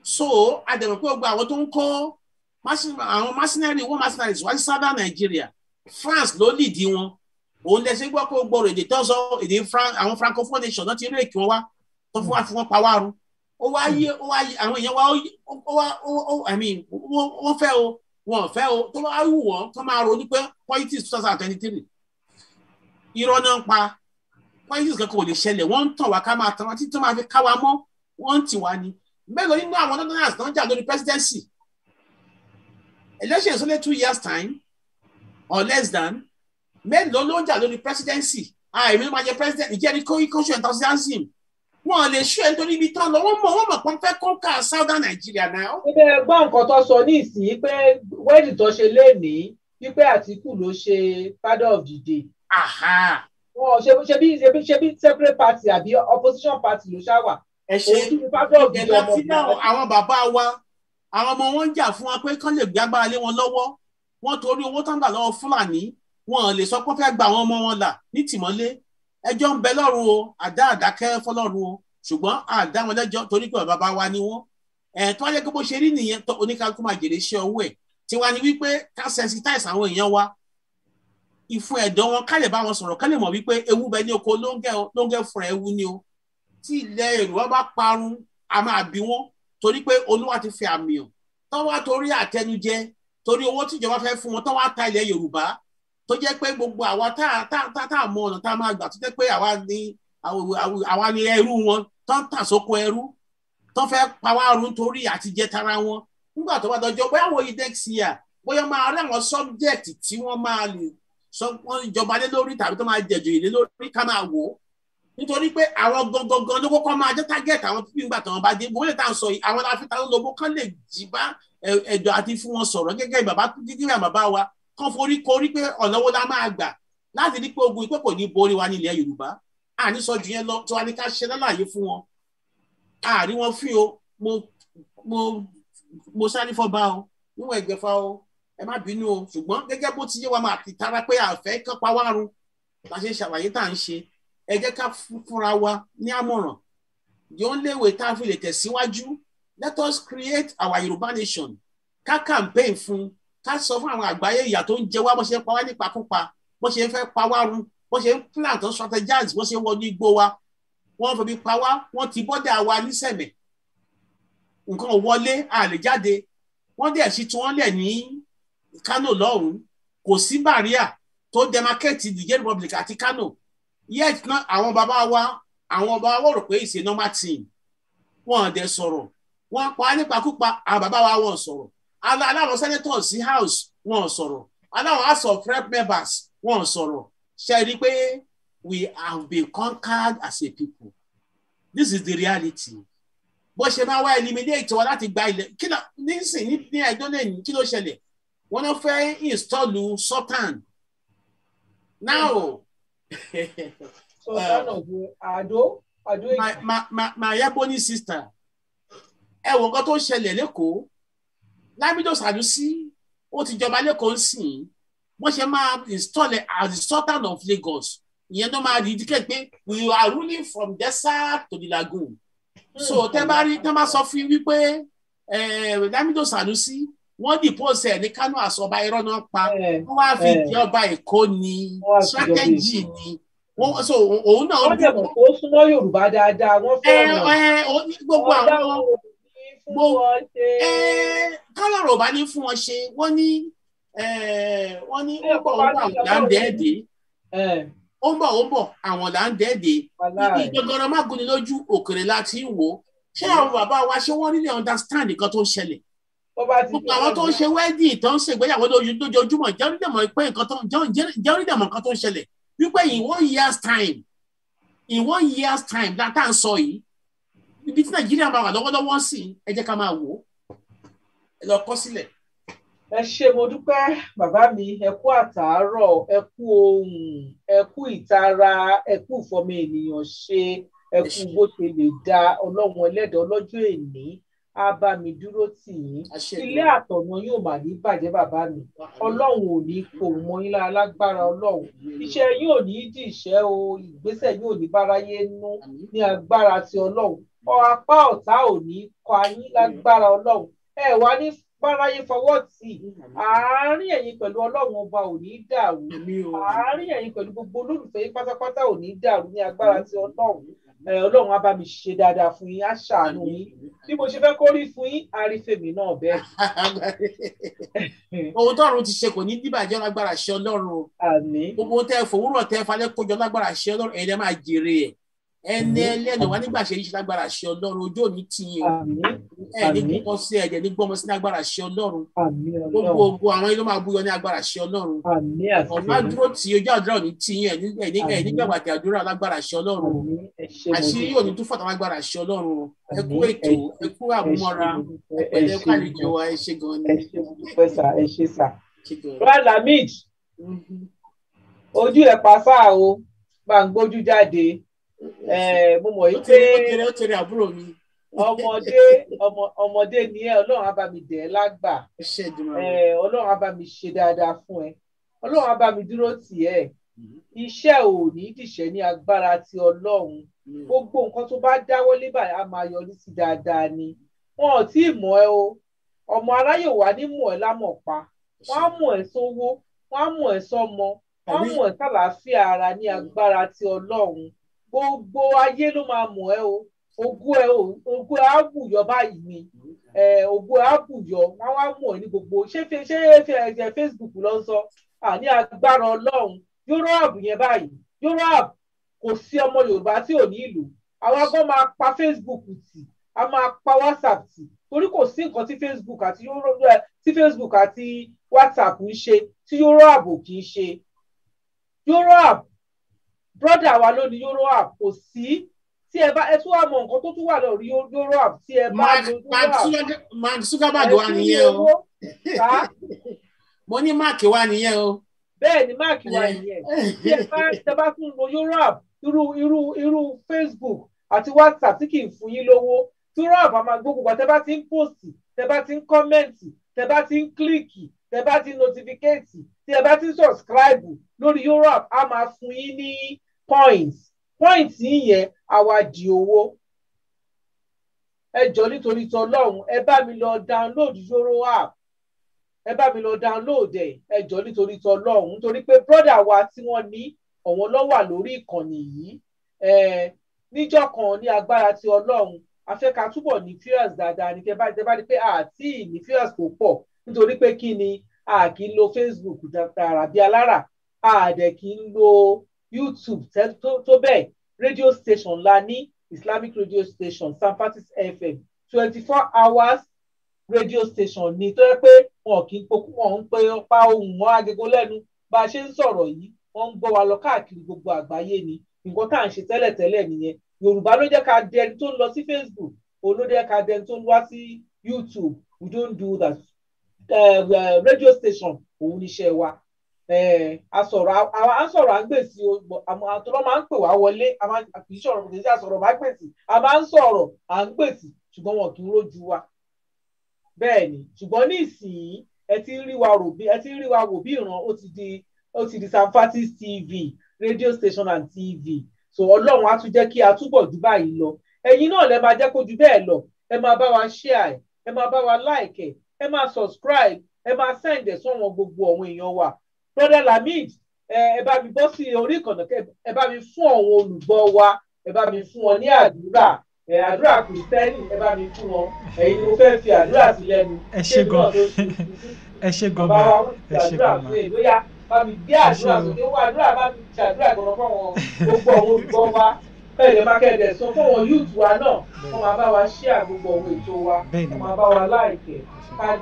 so àdẹ̀mọ̀ pé gbogbo àwọn tó ń kó àwọn mercenaries wá sí southern Nigeria France ló lìdí wọn òun lẹ́sẹ̀ gbọ́ pé gbọ́rọ̀ èdè tó sọ èdè àwọn francophone nation náà ti rí èkì wọn wá tó fún wa fún wọn pa wá run ó wá yí àwọn èèyàn wá wọ́n fẹ́ o wọn fẹ́ o tó bá wù wọ́n tó máa ronú pé politics 2023 irọ́ náà ń pa politics kankan ò lè ṣẹlẹ̀ wọ́n ń tàn wá ká máa tàn wá títí tó máa fi ká wa mọ́ wọ́n ń tì wá ni mélòó nínú àwọn northerners náà jà lórí presidency election is only 2 years time or less than mélòó ló ń jà lórí presidency èmi máa jẹ president ìjẹ́ ní kóṣù enthusiasm wọn lè ṣú ẹ nítorí ibi tán lọ wọ́n mọ̀ pọ́n fẹ́ kọ́ńkà southern Nigeria náà. ilé gbọ́ nǹkan tó sọ ní ìsìn pé wẹ́ẹ̀dì tó ṣe lénìí wípé Àtíkù ló ṣe father of the day. wọn ṣe bí separate party àbí opposition party ló ṣá wà. ẹ ṣe ìgbẹ́lá tí àwọn bàbá wa àwọn ọmọ wọn ń jà fún wa pé kán lè gbé agbára lé wọn lọ́wọ́ wọn torí owó tán gbà lọ́wọ́ Fúlàní wọn lè sọ pé fẹ́ gba àwọn ọmọ wọn là ní tìmọ́lé ẹjọ́ ń bẹ lọ́rùn o àdákẹ́ fọlọ́run o ṣùgbọ́n àdá wọn lẹ́jọ́ torí pé bàbá wa ni wọ́n tó wáyé pé bó ṣe rí nìyẹn tó oníkálukú máa jèrè iṣẹ́ owó ẹ̀ tí wá ní wípé ká sensitize àwọn èèyàn wa ìfun ẹ̀dọ̀ wọn ká lè bá wọn sọ̀rọ̀ ká lè mọ̀ wípé ewu bẹ ní oko lóńgẹ́ fúnra ewu ni o tí ilẹ̀ Yorùbá bá parun a máa bí wọn torí pé Olúwa ti fi àmì hàn tó wá torí àtẹnujẹ torí owó tíjọba fẹ́ fún wọn tó wá ta ilẹ̀ Yorùbá tó jẹ́ pé gbogbo àwa tá mọ ọ̀nà tá máa gbà tó jẹ́ pé àwa ni ẹrú wọn tó ń tà sóko ẹrú tó fẹ́ pa wá run torí àtijẹ tara wọn nígbà tó bá dọjọ́ bóyá wọ́n yí next year bóyá máa rí àwọn subject tí wọ́n máa lè sọ wọ́n ìjọba lé lórí tàbí tó máa jẹ̀jọ̀ ìlé lórí ká máa wò ó nítorí pé àwọn gangan ló kọ́kọ́ máa jẹ́ target àwọn pípín ìgbà tó wọn bá dé bó lè tà ń sọ yìí àwọn láfíìtà ló lobó kán lè jí bá ẹ̀dọ̀ àti fún wọn sọ̀rọ̀ gẹ́gẹ́ bàbá wa kán forí korí pé ọ̀nà wo la máa gbà láti rí pé ogun ìpé kò ní borí wa nílẹ̀ Yorùbá àní sọ jù yẹn lọ tí wọ́n ní ká ṣe lálàyé fún wọn àrí wọn fi o mo sáré fọba o níwọ̀n ẹgbẹ̀fà o ẹ má bínú o ṣùgbọ́n gẹ́gẹ́ bó ti yé wa máa ti tara pé àfẹ́ kan pa wá run la ṣe ṣàlàyé tá à ń ṣe ẹ jẹ́ ká fúnra wa ní àmọ̀ràn yóò léwé tá a fi lè tẹ̀síwájú let us create our Yorùbá nation ká campaign fún ká sọ fún àwọn àgbáyé ìyà tó ń jẹ wá bó ṣe ń pa wá nípakúpa bó ṣe ń fẹ́ pa wá run bó ṣe ń plan tó strategize bó ṣe ń wọnú igbó wa wọ́n fẹ́ bí pa wá wọ́n ti bọ́dà wa nísẹ̀mẹ̀ nǹkan wọlé a lè jáde wọ́n dẹ̀ sí tí wọ́n lẹ̀ ní Kano lọ́hùn kò sí bàríà tó demarcate the Republic àti Kano yet náà àwọn bàbá wa rò pé ìṣe normal thing wọ́n dẹ̀ sọ̀rọ̀ wọ́n pa nípakúpa àwọn bàbá wa wọ́n sọ̀rọ̀ aláwọ̀ senators sí house wọ́n sọ̀rọ̀ aláwọ̀ house of rep members wọ́n sọ̀rọ̀ ṣe rí pé we have been conquered as a people this is the reality bó ṣe máa wá eliminate wa láti gba ilẹ̀ kí ló nísìn ní ẹjọ́ lẹ́yìn kí ló ṣẹlẹ̀ wọ́n náà fẹ́ install sultan now sultan of Ado my Ebony sister ẹ wo nǹkan tó ṣẹlẹ̀ lẹ́kọ̀ọ́ Lamido Sanusi ó ti jọba lẹ́kọ̀ọ́ sìn wọ́n ṣe máa install as the sultan of Lagos ìyẹn ló máa indicate pé we are ruling from desert to the lagoon so tẹ́ bá sọ fún wípé Lamido Sanusi wọ́n depose ẹ̀ ní Kano àsọba irọ́ náà pa wọ́n wá fi di ọba Èkó ní strategy ni so òun náà wọ́n dẹ̀ mọ̀ kó súnmọ́ Yorùbá dáadáa wọ́n fẹ́ràn gbogbo àwọn kálọ̀rọ̀ bá ní fún wọn ṣe wọ́n ní ó bọ̀ àwọn láńdẹ́ẹ̀dẹ́ ó ń bọ̀ àwọn láńdẹ́ẹ̀dẹ́ ibi gbọ̀ngàn mágùnni lójú òkèrè láti ń wò ṣé àwọn bàbá wa ṣé wọ́n really understand nǹkan tó ń ṣẹlẹ̀ gbogbo àwọn tó ń ṣe wedding tó ń ṣègbéyàwó lójoojúmọ́ jẹ́ onídẹ̀mọ̀ pé nǹkan tó ń ṣẹlẹ̀ wípé in 1 year's time látà ń sọ yìí ibi tí Nàìjíríà máa wà lọ́wọ́lọ́wọ́ sí ẹ jẹ́ ká máa wò ó ẹ lọ kọ sílẹ̀. ẹ ṣé mo dúpẹ́ bàbá mi ẹ kú àtàárọ̀ ẹ kú ohùn ẹ kú ìtara ẹ kú ìfọmọ ènìyàn ṣe ẹ kú bó ṣe lè dá Ọlọ́run ẹlẹ́dàá ọlọ́jọ́ èní á bá mi dúró tì yín ilé àtọ̀nà yóò mà ní bàjẹ́ bàbá mi Ọlọ́run ò ní kó mọ yín lágbára Ọlọ́run iṣẹ́ yóò ní dìṣẹ́ o ìgbésẹ̀ yóò ní báráyé nú ní agbára ti Ọlọ́run apá ọ̀tá ò ní kọ ayín lágbára ọlọ́run ẹ wá ní báráyé fọwọ́ tì àárín ẹ̀yin pẹ̀lú ọlọ́run ọba ò ní dàrú àárín ẹ̀yin pẹ̀lú gbogbo olólùfẹ́ yín pátápátá ò ní dàrú ní agbára ti ọlọ́run ọlọ́run á bá mi ṣe dáadáa fún yín á ṣàánú yín bí mo ṣe fẹ́ kó rí fún yín á rí fèmí náà bẹ́ẹ̀. ohun tọ́run ti ṣe kò ní dìbàjẹ́ lágbára ṣe ọlọ́run o. àmín. gbogbo tẹ́ fòwúrọ̀ tẹ́ falẹ́ kójọ lágbára ṣe ọlọ́run ẹ̀yin máa jèrè ẹ̀ ẹni ẹlẹ́nu wa nígbà ṣe yíṣẹ́ lágbára ṣe ọlọ́run ojú òní tiyín ẹ̀ ní gbọ́mọ sí ẹ̀jẹ̀ ní gbọ́mọ sí lágbára ṣe ọlọ́run gbogbo àwọn ilé máa búyọ ní agbára ṣe ọlọ́run ọ̀nà dúró tí ojú àdúrà òní tiyín ẹ̀ ní gbàgbàtì àdúrà lágbára ṣe ọlọ́run àṣírí òní tún fọ̀tà lágbára ṣe ọlọ́run ẹ kú ètò ẹ kú àmúmọ́ra ẹ̀pẹ̀lẹ́ kálíjọ wa ẹ ṣé gan ni. ẹ ṣé sà. Lamid ojú ẹ̀ pàṣà o máa ń gbójú jáde mo mọ̀ yìí pé ó tẹ̀lé àbúrò mi ọmọdé ni ẹ ọlọ́run á bá mi dẹ̀ ẹ́ lágbà ọlọ́run á bá mi ṣe dáadáa fún ẹ ọlọ́run á bá mi dúró tì ẹ́ iṣẹ́ ò ní dìṣẹ́ ní agbára ti ọlọ́run gbogbo nǹkan tó bá dáwọ́lé báyìí á máa yọrí sí dáadáa ni wọn ò tí ì mọ̀ ẹ́ o ọmọ aráyè wà ní mọ̀ ẹ́ lámọ̀ pa wọ́n á mọ̀ ẹ́ sówó wọ́n á mọ̀ ẹ́ sọ́mọ wọ́n á mọ̀ ẹ́ sàlàáfíà ara ní agbára ti ọlọ́run gbogbo ayé ló máa mọ̀ ẹ́ o ogún ẹ á bùyọ báyìí ni ogún ẹ á bùyọ wọn wá mọ̀ ẹ́ ní gbogbo ṣé Facebook ló ń sọ ní agbára ọlọ́run Europe yẹn báyìí Europe kò sí ọmọ Yorùbá tí ò ní ìlú àwọn agbọ́n máa pa Facebook tì a máa pa WhatsApp tì torí kò sí nǹkan tí Facebook àti WhatsApp ń ṣe tí Europe kì í ṣe Europe brother wa ló ní Europe kò sí tí ẹ bá ẹ tún wá mọ nǹkan tó tún wà lórí Europe tí ẹ bá lo Mark Zuckerberg wà nìyẹn o mo ní Mark wà nìyẹn o. bẹ́ẹ̀ ni Mark wà nìyẹn tí ẹ bá tún lo Europe irú Facebook àti WhatsApp tí kì í fún yín lówó Europe a máa gbógun pa tẹ bá ti ń post tẹ bá ti ń comment tẹ bá ti ń click tẹ bá ti ń notificate tí ẹ bá ti ń subscribe lórí Europe a máa fún yín ní points yẹn àwa di owó ẹ jọ nítorí tọlọ́run ẹ bá mi lọ download Euro app ẹ bá mi lọ download ẹ jọ nítorí tọlọ́run nítorí pé brother wa tí wọ́n ní ọ̀wọ́n ló wà lórí ìkànnì yìí níjọ́ kan ní agbára ti ọlọ́run a fẹ́ ká túbọ̀ ní fears dáadáa ní tẹ́ bá rí pé àti ní fears tó pọ̀ nítorí pé kí ni a kì í lo Facebook tààrà bí alára a dẹ̀ kì í lo YouTube tó bẹ́ẹ̀ radio station la ní Islamic radio station Sanfatis FM 24 hours radio station ní tó yẹ pé wọn kì í pokú wọn ń pe pa ohùn mọ́ agogo lẹ́nu bá a ṣe ń sọ̀rọ̀ yìí wọ́n ń gbọ́ wa lọ káàkiri gbogbo àgbáyé ni nǹkan tá à ń ṣe tẹ́lẹ̀tẹ́lẹ̀ nìyẹn Yorùbá ló jẹ́ ká dẹni tó ń lọ sí Facebook òun ló jẹ́ ká dẹni tó ń wá sí YouTube we don't do that radio station òun níṣẹ́ wa à ń sọ̀rọ̀ à ń gbèsè àtọ́rọ́ máa ń pè wá wọlé kì í sọ̀rọ̀ kì í sọ̀rọ̀ bá gbèsè a máa ń sọ̀rọ̀ à ń gbèsè ṣùgbọ́n wọn kì í rójú wa bẹ́ẹ̀ ni ṣùgbọ́n ní ìsìn ẹ ti ń rí wa wò bí ìran ó ti di Sanfatis TV radio station and TV so Ọlọ́run á tún jẹ́ kí a túbọ̀ jù báyìí lọ ẹ̀yin náà lẹ máa jẹ́ kó jù bẹ́ẹ̀ lọ ẹ máa bá wa share ẹ máa bá wa like ẹ máa subscribe ẹ máa send ẹ̀ sọ́wọ́n gbogbo àwọn èèyàn wa brother Lamid ẹ bá mi bọ́ sí orí ìkànnà ẹ bá mi fún àwọn olùgbọ́ wa ẹ bá mi fún wọn ní àdúrà àdúrà kìrìsìtẹ́nì ẹ bá mi fún wọn ẹ̀yin ni mo fẹ́ fi àdúrà sí lẹ́nu. ẹ ṣé gan ẹ ṣé gan ma ẹ ṣé gan ma bóyá bá mi gbé àdúrà sókè wọ́n àdúrà bá mi ṣàdúrà gbọ́dọ̀ fún àwọn gbogbo àwọn olùgbọ́ wa bẹ́ẹ̀ máa kẹ́ẹ̀dẹ̀ sọ fún àwọn youth wa náà wọ́n máa bá wa share gbogbo àwọn ètò wa wọ́n máa bá wa like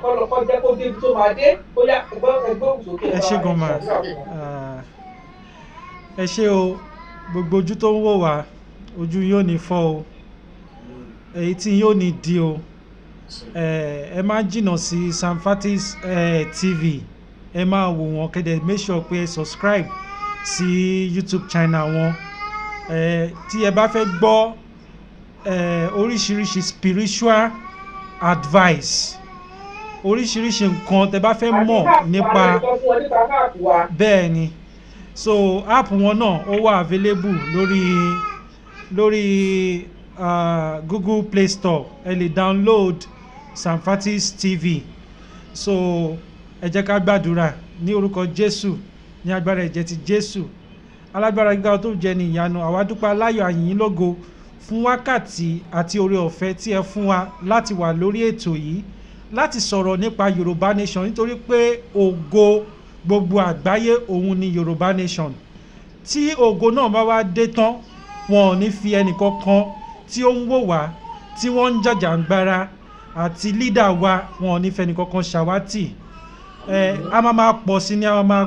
kọ́lọ́kọ́ jẹ́ kó débi tó máa dé bóyá ẹgbẹ́ òsókè ẹ ṣé gan ma ẹ ṣé o gbogbo ojú tó ń wò wá ojú yóò ní fọ́ o èyí tí yóò ní di o ẹ má jìnnà sí Sanfatis TV ẹ máa wò wọ́n kẹ́dẹ̀ make sure pé subscribe sí YouTube channel wọn tí ẹ bá fẹ́ gbọ́ oríṣiríṣi spiritual advice oríṣiríṣi nǹkan tẹ́ bá fẹ́ mọ̀ nípa bẹ́ẹ̀ ni so app wọn náà ó wà available lórí Google Play Store ẹ lè download Samfatis TV. So ẹ jẹ́ ká gbàdúrà ní orúkọ Jésù, ní agbára ẹ̀jẹ̀ ti Jésù. Alágbára gíga tó jẹ́ ní ìyanu, àwa dúpẹ́ aláyọ̀ àyìn lógo fún wákàtí àti oore ọ̀fẹ́ tí ẹ fún wa láti wà lórí ètò yìí láti sọ̀rọ̀ nípa Yorùbá Nation, nítorí pé ògo gbogbo àgbáyé òun ni Yorùbá Nation. Tí ògo náà bá wá dé tán, wọn ò ní fi ẹnìkankan tí ó ń wò wá tí wọ́n ń jàjàǹgbara àti lídà wa, wọn ò ní fẹ́ ẹnìkankan ṣàwátì. A máa pọ̀ sí ni, a máa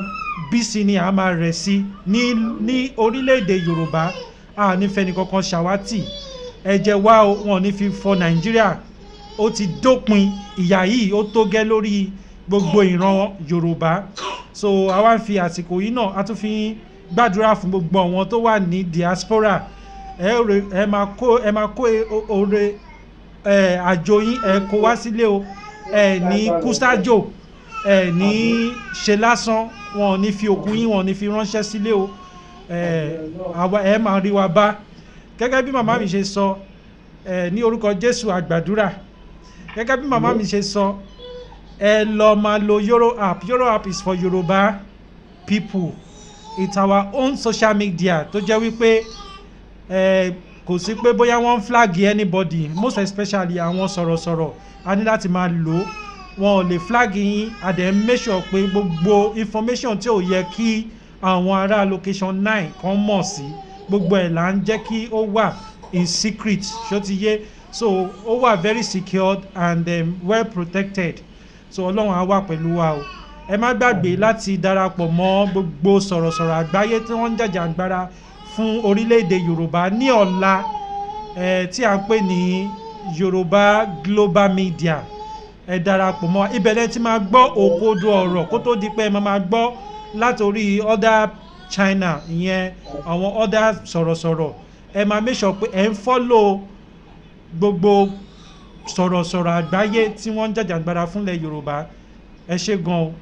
bí sí ni, a máa rẹ̀ sí ní orílẹ̀-èdè Yorùbá. A ní fẹ́ ẹnìkankan ṣàwátì. Ẹ̀jẹ̀ wa wọn ò ní fi fọ Nàìjíríà. Ó ti dópin, ìyà yìí ó tó gẹ́ lórí gbogbo ìran Yorùbá. So àwa ń fi àsìkò yìí náà a tún fi gbàdúrà fún gbogbo àwọn tó wà ní diaspora. Ẹ máa kó oore àjò yín, ẹ kó wá sílé o. Ẹ ní kúsájò, ẹ ní ṣe lásán, wọn ò ní fi òkú yín, wọn ò ní fi ránṣẹ́ sílé o. Ẹ máa rí wa bá. Gẹ́gẹ́ bí màmá mi ṣe sọ, ní orúkọ Jésù àgbàdúrà. Gẹ́gẹ́ bí màmá mi ṣe sọ, ẹ lọ máa lo Yoro app. Yoro app is for Yoruba people. It's our own social media tó jẹ́ wípé kò sí pé bóyá wọ́n flag anybody, most especially àwọn sọ̀rọ̀sọ̀rọ̀. A ní láti máa lò. Wọn ò lè flag yín. A dẹ̀ make sure pé gbogbo information tí ò yẹ kí àwọn ará location 9 kan mọ̀ sí, gbogbo ẹ̀ là ń jẹ́ kí ó wà in secret, ṣó ti yé. So ó wà very secured and well protected. So Ọlọ́run á wà pẹ̀lú wa o. Ẹ má gbàgbé láti darapọ̀ mọ́ gbogbo sọ̀rọ̀sọ̀rọ̀ àgbáyé tí wọ́n ń jàjàǹgbara fún orílẹ̀-èdè Yorùbá ní ọ̀la, tí à ń pè ní Yorùbá Global Media. Ẹ darapọ̀ mọ́ ibẹ̀ lẹ́ tí máa gbọ́ òkodo ọ̀rọ̀ kó tó di pé ẹ máa gbọ́ látòrí other China, ìyẹn àwọn other sọ̀rọ̀sọ̀rọ̀. Ẹ máa make sure pé ẹ ń follow gbogbo sọ̀rọ̀sọ̀rọ̀ àgbáyé tí wọ́n ń jàjàǹgbara fúnlẹ̀ Yorùbá. Ẹ ṣé gan-an,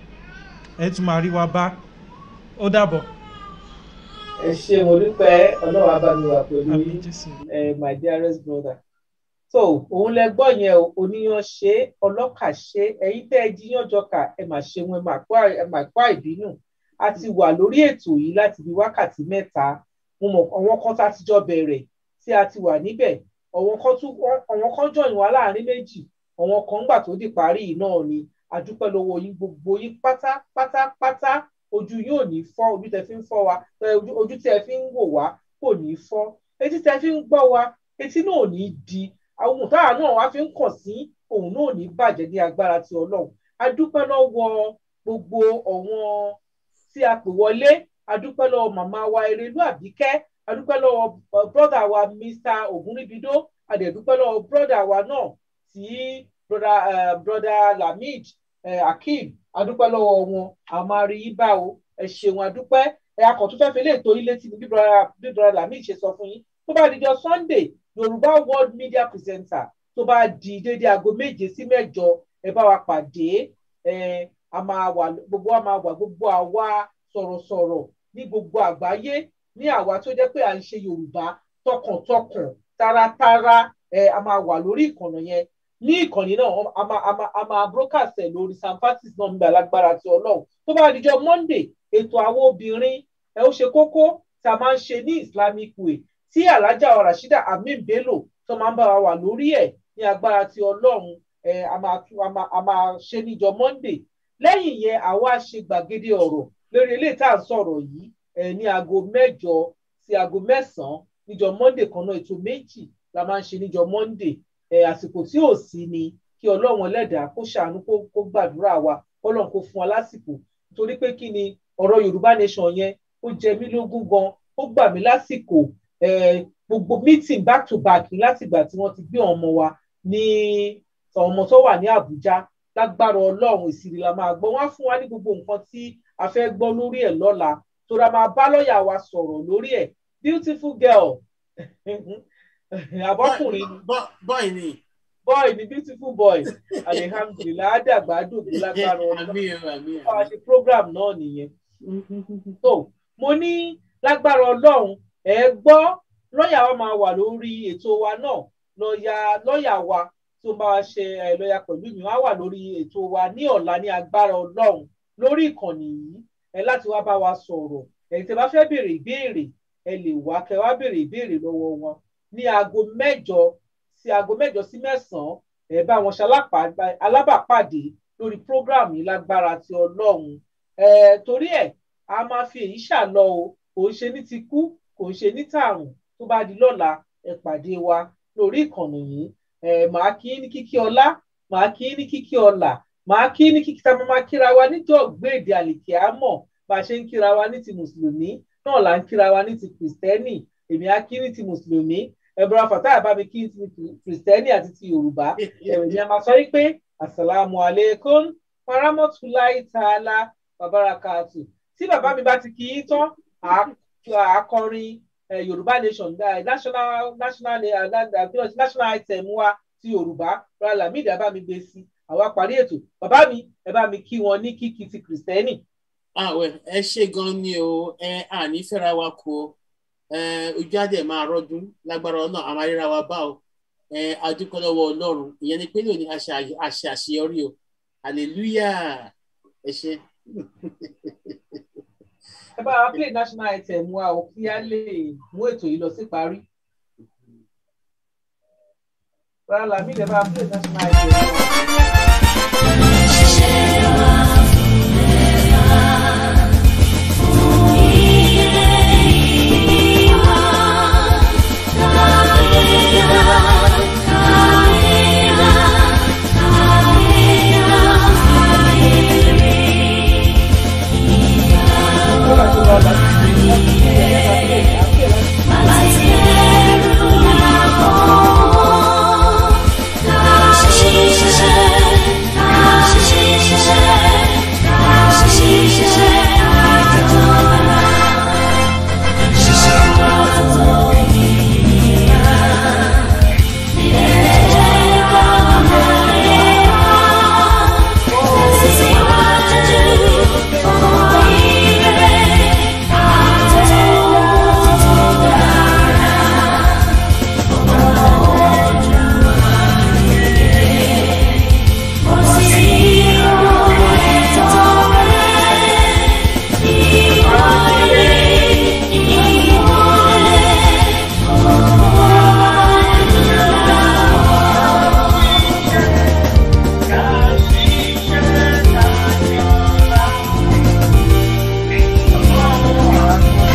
ẹ tún máa rí wa bá. Ó dàbọ̀. Ẹ ṣé, mo dúpẹ́. Ọlọ́run á bá mi wà pẹ̀lú yín, my dearest brother. So òun lẹ gbọ́ yẹn o, oníyan ṣe, ọlọ́kà ṣe, ẹ̀yin tẹ́ ẹ jíyàn jọkà, ẹ máa ṣe wọn, ẹ máa kó àìbínú. A ti wà lórí ètò yìí láti bí wákàtí 3. Mo mọ̀ àwọn kan tá ti jọ bẹ̀rẹ̀ tí a ti wà níbẹ̀. Àwọn kan join wa láàrin méjì, àwọn kan gbà tó di parí yìí náà ni. A dúpẹ́ lọ́wọ́ yín gbogbo yín pátápátá. Ojú yóò ní fọ́, ojú tẹ́ fi ń fọ́ wa, ojú tẹ́ fi ń wò wá kò ní fọ́. Etí tẹ́ fi ń gbọ́ wa, etí náà ò ní di. Àwọn òtára náà wá fi ń kàn sí òun náà ò ní bàjẹ́ ní agbára ti Ọlọ́run. A dúpẹ́ lọ́wọ́ gbogbo àwọn tí a pè wọlé. A dúpẹ́ lọ́wọ́ màmá wa Erelu Àbíkẹ́. A dúpẹ́ lọ́wọ́ brother wa Mr. Ògúnríbidó. A dẹ̀ dúpẹ́ lọ́wọ́ brother wa náà tí brother Lamid Akeem. A dúpẹ́ lọ́wọ́ wọn. A máa rí yín bá o. Ẹ ṣeun, a dúpẹ́. Akọ̀ tó fẹ́ fi lè tó ilé tí bí brother Lamid ṣe sọ fún yín. Tó bá dijọ́ Sunday, Yorùbá World Media Presenter, tó bá di dédé aago 7 sí 8, ẹ bá wa pàdé. A máa wà, gbogbo wa máa wà, gbogbo àwa sọ̀rọ̀sọ̀rọ̀ ní gbogbo àgbáyé, ní àwa tó jẹ́ pé à ń ṣe Yorùbá tọkàntọkàn, taratara. A máa wà lórí ìkànnì yẹn. Ní ìkànnì náà a máa broadcast ẹ̀ lórí Samfatis náà nígbà lágbára ti Ọlọ́run. Tó bá dijọ́ Monday, ètò àwọn obìnrin ó ṣe kókó tá a máa ń ṣe ní Islamic way, tí Alhaja Rashida Amin Bello tó máa ń bá wa wà lórí ẹ̀ ní agbára ti Ọlọ́run. A máa ṣe níjọ́ Monday. Lẹ́yìn yẹn àwa ṣe gbàgede ọ̀rọ̀ lórí eléyìí tá à ń sọ̀rọ̀ yìí ní aago 8 sí aago 9 níjọ́ Monday kan náà. Ètò méjì la máa ń ṣe níjọ́ Monday. Àsìkò tí ò sí ni kí Ọlọ́run Ẹlẹ́dàá kó ṣàánú kó gbàdúrà wa, Ọlọ́run kó fún wa lásìkò. Nítorí pé kí ni ọ̀rọ̀ Yorùbá Nation yẹn ó jẹ mí lógún gan, ó gbà mí lásìkò. Gbogbo meeting back to back láti ìgbà tí wọ́n ti gbé ọmọ wa ní ọmọ tó wà ní Àbújá. Lágbára Ọlọ́run ìsìrì la máa gbọ́. Wọ́n á fún wa ní gbogbo nǹkan tí a fẹ́ gbọ́ lórí ẹ̀ lọ́la. Tó ra máa bá lọ́ọ̀yà wa sọ̀rọ̀ lórí ẹ̀. Beautiful girl. Àbọ́kùnrin boy ni beautiful boy. Alhamdulillah, àdàgbà dògbò lágbára Ọlọ́run. Àwọn ṣe program náà nìyẹn. So mo ní lágbára Ọlọ́run ẹ gbọ́ lọ́ọ̀yà wa máa wà lórí ètò wa náà lọ́ọ̀yà wa tí ó bá wa ṣe lọ́ọ̀yà pẹ̀lú mi wá wà lórí ètò wa ní ọ̀la ní agbára Ọlọ́run lórí ìkànnì yìí láti wá bá wa sọ̀rọ̀ ẹ̀yin tí bá fẹ́ béèrè ìbéèrè ẹ lè wá kẹ́ wá béèrè ìbéèrè lọ́wọ́ wọn ní aago 8 sí 9 ẹ bá wọn alábàápàdé lórí program yìí lágbára ti Ọlọ́run torí ẹ̀ a máa fi èyí ṣàlọ o kò ń ṣe ní ti kú kò ń ṣe ní tààrùn tó bá di lọ́la ẹ pàdé wa lórí ìkànnì yìí màá kí ní kíkí ọlá màá kí ní kíkí ọlà màá kí ní kíkí tá a máa kíra wa níjọ́ gbèdé àlèkè àmọ́ bá a ṣe ń kíra wa ní ti mùsùlùmí náà là ń kíra wa ní ti kìrìsìtẹ́nì èmi á kí ní ti mùsùlùmí ẹ̀bùrọ̀ Fatai bá mi kí ní ti kìrìsìtẹ́nì àti ti Yorùbá èmi á máa sọ wípé assalamu alaikum warahmatullahi ta'ala wabarakatuh tí bàbá mi bá ti kí í tán àkọrin Yorùbá nation national item wa ti Yorùbá rárá mídìí bá mi gbé sí àwa parí ètò bàbá mi ẹ bá mi kí wọn ní kíkí ti kìrìsìtẹ́nì. ẹ ṣe gan ni o àní fẹ́ra wa kó ojú àdé máa rọ́dún lágbára Ọlọ́run àwọn aríra wa bá o adúpẹ́ lọ́wọ́ Ọlọ́run ìyẹn ni pé lónìí àṣeyọrí o hallelujah ẹ ṣe. ẹ bá wa play national item wa ò kí á lè mú ètò yìí lọ sí parí. rárá mi lè bá wa play national item wa.